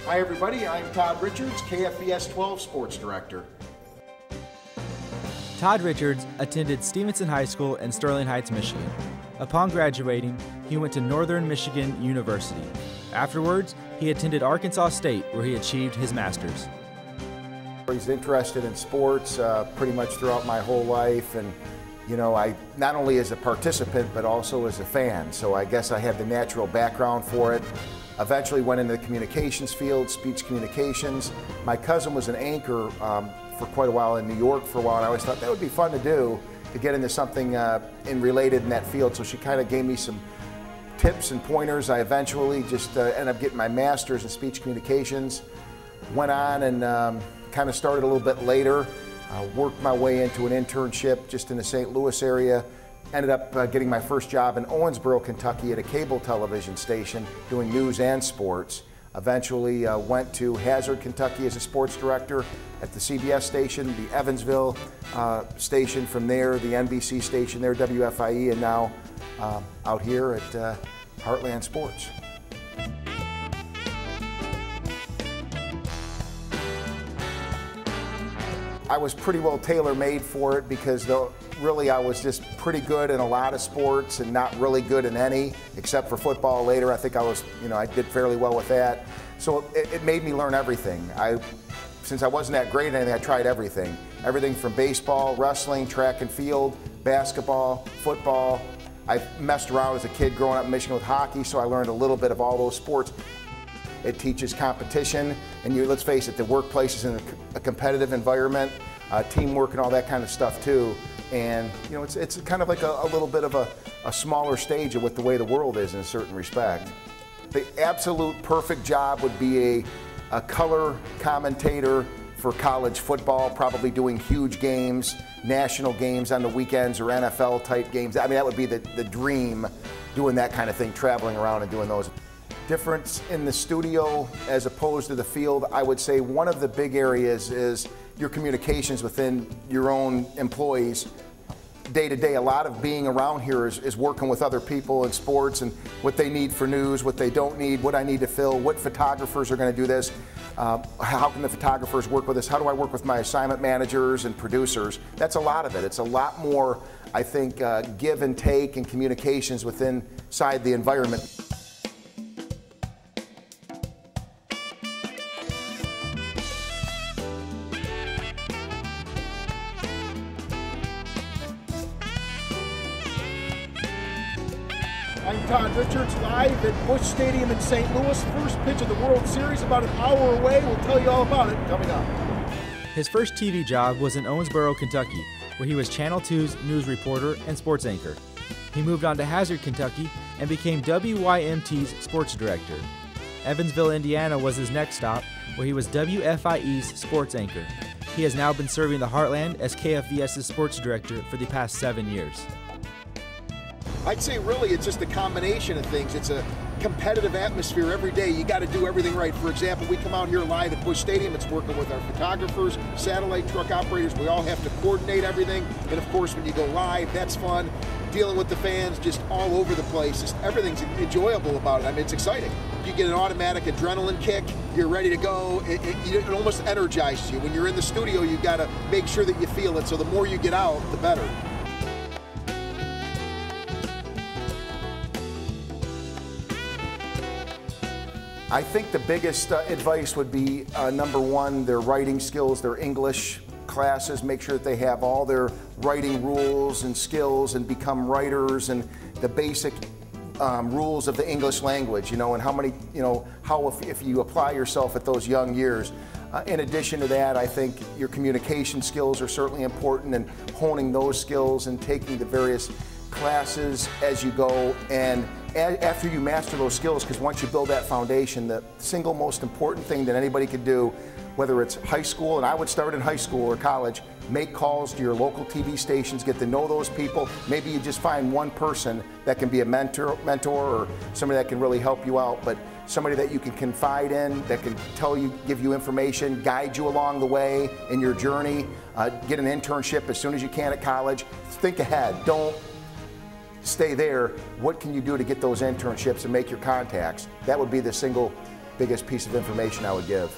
Hi everybody, I'm Todd Richards, KFVS 12 Sports Director. Todd Richards attended Stevenson High School in Sterling Heights, Michigan. Upon graduating, he went to Northern Michigan University. Afterwards, he attended Arkansas State, where he achieved his master's. He's interested in sports pretty much throughout my whole life, and you know, I not only as a participant but also as a fan, so I guess I had the natural background for it. Eventually went into the communications field, speech communications. My cousin was an anchor for quite a while in New York for a while, and I always thought that would be fun to do, to get into something related in that field, so she kind of gave me some tips and pointers. I eventually just ended up getting my master's in speech communications, went on and kind of started a little bit later, worked my way into an internship just in the St. Louis area, ended up getting my first job in Owensboro, Kentucky at a cable television station doing news and sports. Eventually went to Hazard, Kentucky as a sports director at the CBS station, the Evansville station from there, the NBC station there, WFIE, and now out here at Heartland Sports. I was pretty well tailor-made for it because really I was just pretty good in a lot of sports and not really good in any, except for football later. I think I was, I did fairly well with that. So it made me learn everything. Since I wasn't that great at anything, I tried everything. Everything from baseball, wrestling, track and field, basketball, football. I messed around as a kid growing up in Michigan with hockey, so I learned a little bit of all those sports. It teaches competition, and let's face it, the workplace is in a competitive environment, teamwork and all that kind of stuff too. And it's kind of like a little bit of a smaller stage of what the way the world is in a certain respect. The absolute perfect job would be a color commentator for college football, probably doing huge games, national games on the weekends or NFL type games. I mean, that would be the dream, doing that kind of thing, traveling around and doing those. Difference in the studio as opposed to the field, I would say one of the big areas is your communications within your own employees. Day to day, a lot of being around here is working with other people in sports and what they need for news, what they don't need, what I need to fill, what photographers are going to do this, how can the photographers work with this, how do I work with my assignment managers and producers. That's a lot of it. It's a lot more, I think, give and take and communications within inside the environment. I'm Todd Richards, live at Busch Stadium in St. Louis. First pitch of the World Series, about an hour away. We'll tell you all about it coming up. His first TV job was in Owensboro, Kentucky, where he was Channel 2's news reporter and sports anchor. He moved on to Hazard, Kentucky, and became WYMT's sports director. Evansville, Indiana was his next stop, where he was WFIE's sports anchor. He has now been serving the Heartland as KFVS's sports director for the past 7 years. I'd say really it's just a combination of things. It's a competitive atmosphere every day. You got to do everything right. For example, we come out here live at Busch Stadium. It's working with our photographers, satellite truck operators. We all have to coordinate everything. And of course, when you go live, that's fun. Dealing with the fans just all over the place. Just everything's enjoyable about it. I mean, it's exciting. You get an automatic adrenaline kick. You're ready to go. It almost energizes you. When you're in the studio, you've got to make sure that you feel it. So the more you get out, the better. I think the biggest advice would be, number one, their writing skills, their English classes. Make sure that they have all their writing rules and skills and become writers and the basic rules of the English language, and how many, if you apply yourself at those young years. In addition to that, I think your communication skills are certainly important, and honing those skills and taking the various classes as you go, and after you master those skills, because once you build that foundation, the single most important thing that anybody could do, whether it's high school, and I would start in high school or college, make calls to your local TV stations, get to know those people. Maybe you just find one person that can be a mentor or somebody that can really help you out, but somebody that you can confide in, that can tell you, give you information, guide you along the way in your journey. Get an internship as soon as you can at college. Think ahead. Don't stay there. What can you do to get those internships and make your contacts? That would be the single biggest piece of information I would give.